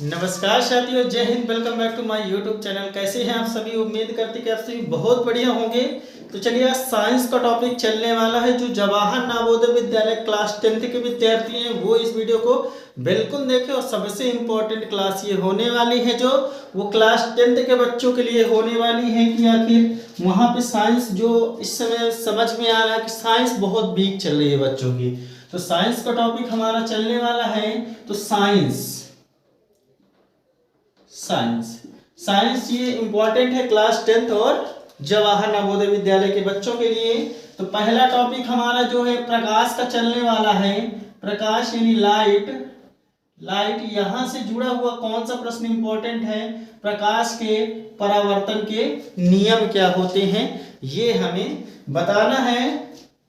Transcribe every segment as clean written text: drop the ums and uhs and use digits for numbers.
नमस्कार साथियों, जय Hind. Welcome back to my YouTube channel. कैसे हैं आप सभी? उम्मीद करते कि आप सभी बहुत बढ़िया होंगे। तो चलिए, आज साइंस का टॉपिक चलने वाला है। जो जवाहर नवोदय विद्यालय क्लास 10th के विद्यार्थी हैं वो इस वीडियो को बिल्कुल देखें। और सबसे इम्पोर्टेंट क्लास ये होने वाली है जो वो क्लास 10th के बच्चों के लिए होने वाली है कि आखिर वहाँ पे साइंस जो इस समय समझ में आ रहा है कि साइंस बहुत वीक चल रही है बच्चों की। तो साइंस का टॉपिक हमारा चलने वाला है। तो साइंस साइंस ये इंपॉर्टेंट है क्लास 10th और जवाहर नवोदय विद्यालय के बच्चों के लिए। तो पहला टॉपिक हमारा जो है प्रकाश का चलने वाला है। प्रकाश यानी लाइट यहां से जुड़ा हुआ कौन सा प्रश्न इंपॉर्टेंट है? प्रकाश के परावर्तन के नियम क्या होते हैं, ये हमें बताना है।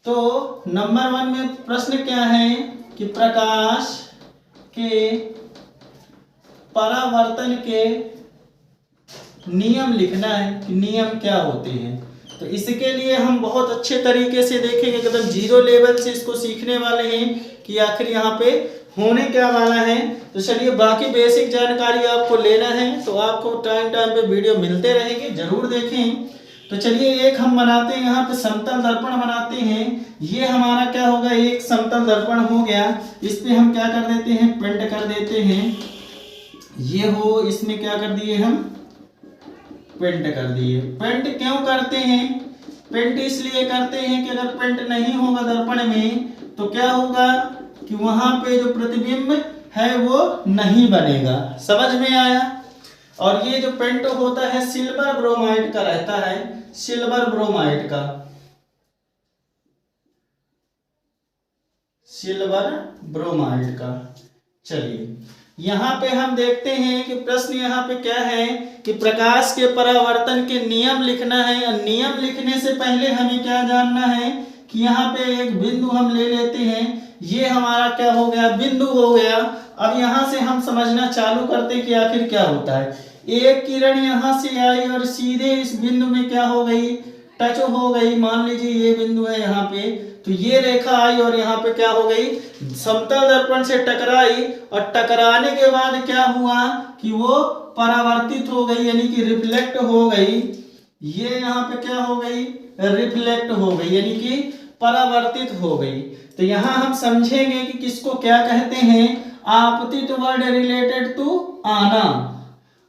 तो नंबर 1 में प्रश्न क्या है कि प्रकाश के परावर्तन के नियम लिखना है कि नियम क्या होते हैं। तो इसके लिए हम बहुत अच्छे तरीके से देखेंगे, एकदम जीरो लेवल से इसको सीखने वाले हैं कि आखिर यहाँ पे होने क्या वाला है। तो चलिए, बाकी बेसिक जानकारी आपको लेना है तो आपको टाइम पे वीडियो मिलते रहेंगे, जरूर देखें। तो चलिए, एक हम बनाते हैं यहाँ पे समतल दर्पण बनाते हैं। ये हमारा क्या होगा, एक समतल दर्पण हो गया। इस पे हम क्या कर देते हैं, पेंट कर देते हैं। ये हो, इसमें क्या कर दिए हम, पेंट कर दिए। पेंट क्यों करते हैं? पेंट इसलिए करते हैं कि अगर पेंट नहीं होगा दर्पण में तो क्या होगा कि वहां पे जो प्रतिबिंब है वो नहीं बनेगा। समझ में आया? और ये जो पेंट होता है सिल्वर ब्रोमाइड का रहता है, सिल्वर ब्रोमाइड का। चलिए, यहाँ पे हम देखते हैं कि प्रश्न यहाँ पे क्या है कि प्रकाश के परावर्तन के नियम लिखना है। और नियम लिखने से पहले हमें क्या जानना है कि यहाँ पे एक बिंदु हम ले लेते हैं। ये हमारा क्या हो गया, बिंदु हो गया। अब यहाँ से हम समझना चालू करते हैं कि आखिर क्या होता है। एक किरण यहाँ से आई और सीधे इस बिंदु में क्या हो गई, टच हो गई। मान लीजिए ये बिंदु है यहाँ पे, तो ये रेखा आई और यहाँ पे क्या हो गई, समतल दर्पण से टकराई। और टकराने के बाद क्या हुआ कि वो परावर्तित हो गई, यानी कि रिफ्लेक्ट हो गई। ये यहाँ पे क्या हो गई, रिफ्लेक्ट हो गई, यानी कि परावर्तित हो गई। तो यहाँ हम समझेंगे कि किसको क्या कहते हैं। आपतित वर्ड रिलेटेड टू आना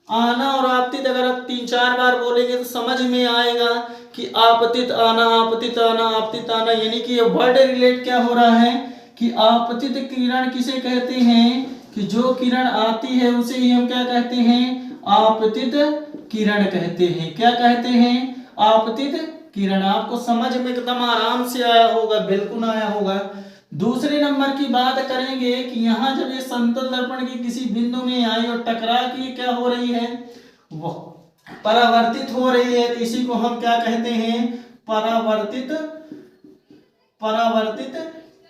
और आपतित अगर आप 3-4 बार बोलेंगे तो समझ में आएगा कि आपतित आना, आपतित आना, आपतित आना, यानी कि ये वर्ड रिलेट क्या हो रहा है कि आपतित किरण किसे कहते हैं कि जो किरण आती है उसे ही हम क्या कहते हैं, आपतित किरण कहते हैं। क्या कहते हैं, आपतित किरण। आपको समझ में एकदम आराम से आया होगा, बिल्कुल आया होगा। दूसरे नंबर की बात करेंगे कि यहाँ जब ये समतल दर्पण की किसी बिंदु में आई और टकरा के क्या हो रही है, वो परावर्तित हो रही है, तो इसी को हम क्या कहते हैं, परावर्तित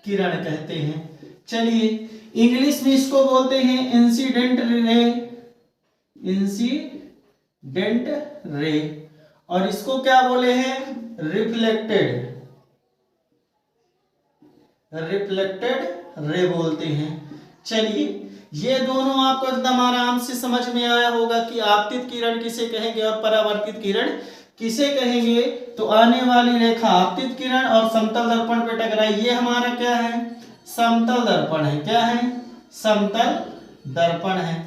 किरण कहते हैं। चलिए, इंग्लिश में इसको बोलते हैं इंसिडेंट रे, और इसको क्या बोले हैं, रिफ्लेक्टेड रे बोलते हैं। चलिए, ये दोनों आपको एकदम आराम से समझ में आया होगा कि आपतित किरण किसे कहेंगे और परावर्तित किरण किसे कहेंगे। तो आने वाली रेखा आपतित किरण और समतल दर्पण पे टकराई, ये हमारा क्या है, समतल दर्पण है। क्या है, समतल दर्पण है।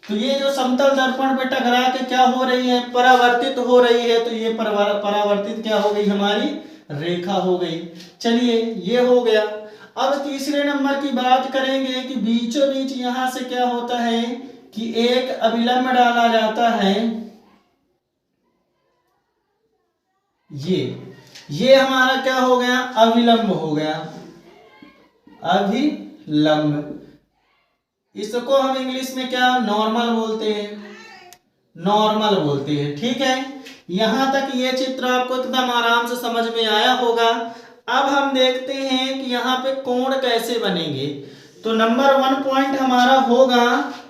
तो ये जो समतल दर्पण पे टकरा के क्या हो रही है, परावर्तित हो रही है। तो ये परावर्तित क्या हो गई, हमारी रेखा हो गई। चलिए, ये हो गया। अब तीसरे नंबर की बात करेंगे कि बीचों बीच यहां से क्या होता है कि एक अभिलंब डाला जाता है। ये हमारा क्या हो गया, अभिलंब हो गया, अभिलंब। इसको हम इंग्लिश में क्या, नॉर्मल बोलते हैं। ठीक है, यहां तक ये चित्र आपको एकदम आराम से समझ में आया होगा। अब हम देखते हैं कि यहाँ पे कोण कैसे बनेंगे। तो नंबर 1 पॉइंट हमारा होगा,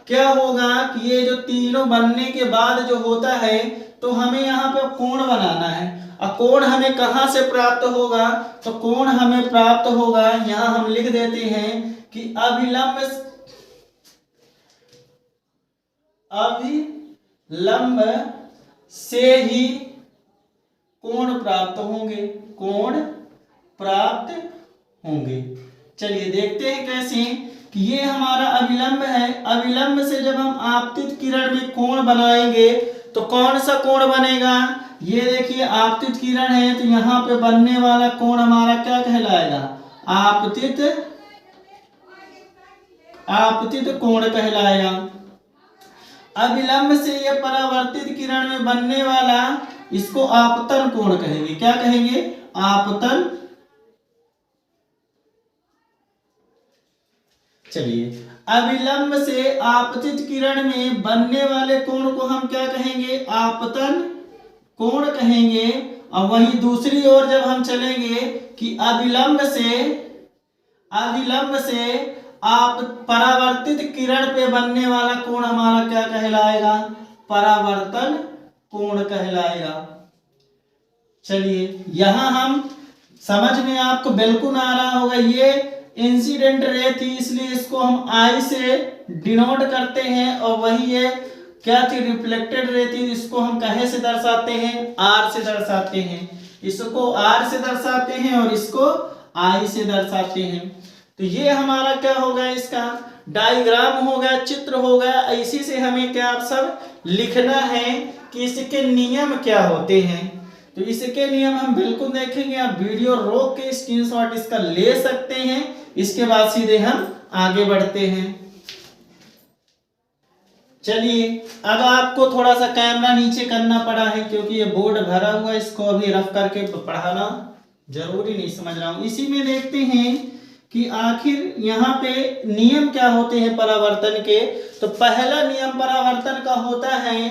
क्या होगा कि ये जो तीनों बनने के बाद जो होता है तो हमें यहाँ पे कोण बनाना है। और कोण हमें कहाँ से प्राप्त होगा, तो कोण हमें प्राप्त होगा, यहाँ हम लिख देते हैं कि अभिलंब अविलंब से ही कोण प्राप्त होंगे, कोण प्राप्त होंगे। चलिए देखते हैं कैसे कि ये हमारा अविलंब है। अविलंब से जब हम आपतित किरण में कोण बनाएंगे तो कौन सा कोण बनेगा? ये देखिए आपतित किरण है तो यहाँ पे बनने वाला कोण हमारा क्या कहलाएगा? आपतित कोण कहलाएगा। अविलंब से ये परावर्तित किरण में बनने वाला, इसको आपतन कोण कहेंगे। क्या कहेंगे? आपतन। चलिए अविलंब से आपतित किरण में बनने वाले कोण को हम क्या कहेंगे? आपतन कोण कहेंगे। और वही दूसरी ओर जब हम चलेंगे कि अविलंब से आप परावर्तित किरण पे बनने वाला कोण हमारा क्या कहलाएगा? परावर्तन कोण कहलाएगा। चलिए यहां हम समझ में आपको बिल्कुल आ रहा होगा, ये इंसिडेंट रे थी इसलिए इसको हम आई से डिनोट करते हैं, और वही ये क्या थी? रिफ्लेक्टेड रे थी, इसको हम कहे से दर्शाते हैं? आर से दर्शाते हैं। इसको आर से दर्शाते हैं और इसको आई से दर्शाते हैं। तो ये हमारा क्या हो गया? इसका डायग्राम हो गया, चित्र हो गया। इसी से हमें क्या आप सब लिखना है कि इसके नियम क्या होते हैं। तो इसके नियम हम बिल्कुल देखेंगे। आप वीडियो रोक के स्क्रीनशॉट इसका ले सकते हैं। इसके बाद सीधे हम आगे बढ़ते हैं। चलिए अब आपको थोड़ा सा कैमरा नीचे करना पड़ा है क्योंकि ये बोर्ड भरा हुआ है, इसको अभी रफ करके पढ़ाना जरूरी नहीं समझ रहा हूं। इसी में देखते हैं कि आखिर यहाँ पे नियम क्या होते हैं परावर्तन के। तो पहला नियम परावर्तन का होता है,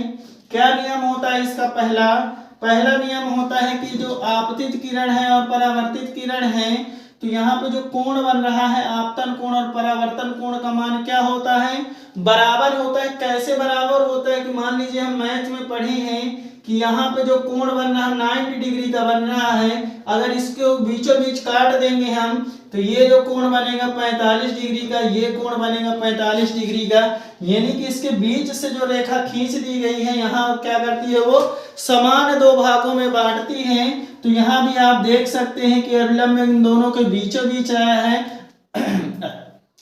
क्या नियम होता है इसका? पहला नियम होता है कि जो आपतित किरण है और परावर्तित किरण है, तो यहाँ पे जो कोण बन रहा है आपतन कोण और परावर्तन कोण का मान क्या होता है? बराबर होता है। कैसे बराबर होता है कि मान लीजिए हम मैथ में पढ़े हैं कि यहाँ पे जो कोण बन रहा है 90 डिग्री का बन रहा है, अगर इसके बीचों बीच काट देंगे हम तो ये जो कोण बनेगा 45 डिग्री का, ये कोण बनेगा 45 डिग्री का। यानी कि इसके बीच से जो रेखा खींच दी गई है यहाँ क्या करती है? वो समान दो भागों में बांटती है। तो यहाँ भी आप देख सकते हैं कि अविलंब इन दोनों के बीचों बीच आया है।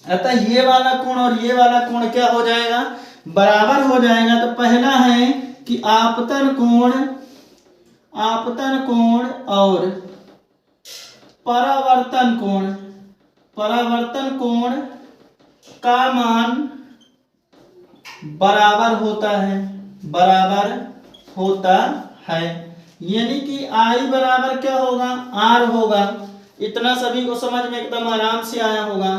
अतः ये वाला कोण और ये वाला कोण क्या हो जाएगा? बराबर हो जाएगा। तो पहला है कि आपतन कोण और परावर्तन कोण का मान बराबर होता है। यानी कि आई बराबर क्या होगा? आर होगा। इतना सभी को समझ में एकदम आराम से आया होगा।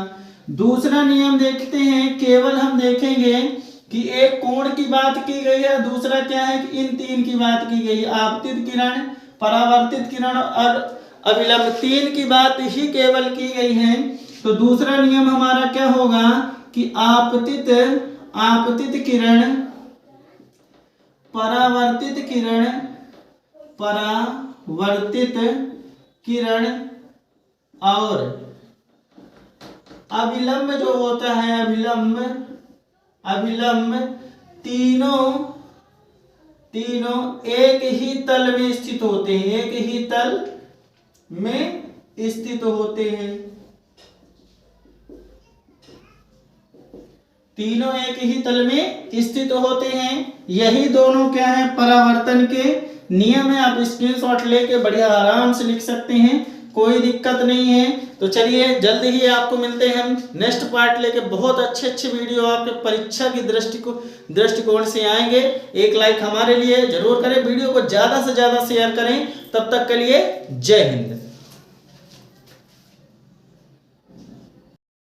दूसरा नियम देखते हैं, केवल हम देखेंगे कि एक कोण की बात की गई है, दूसरा क्या है कि इन तीन की बात की गई है। आपतित किरण, परावर्तित किरण और अविलंब, तीन की बात ही केवल की गई है। तो दूसरा नियम हमारा क्या होगा कि आपतित किरण, परावर्तित किरण और अविलंब जो होता है, अविलंब तीनों एक ही तल में स्थित होते हैं, एक ही तल में स्थित होते हैं। तीनों एक ही तल में स्थित होते हैं। यही दोनों क्या है? परावर्तन के नियम है। आप स्क्रीनशॉट लेके बढ़िया आराम से लिख सकते हैं, कोई दिक्कत नहीं है। तो चलिए जल्दी ही आपको मिलते हैं हम नेक्स्ट पार्ट लेके। बहुत अच्छे वीडियो आपके परीक्षा की दृष्टिकोण से आएंगे। एक लाइक हमारे लिए जरूर करें, वीडियो को ज्यादा से ज्यादा शेयर करें। तब तक के लिए जय हिंद।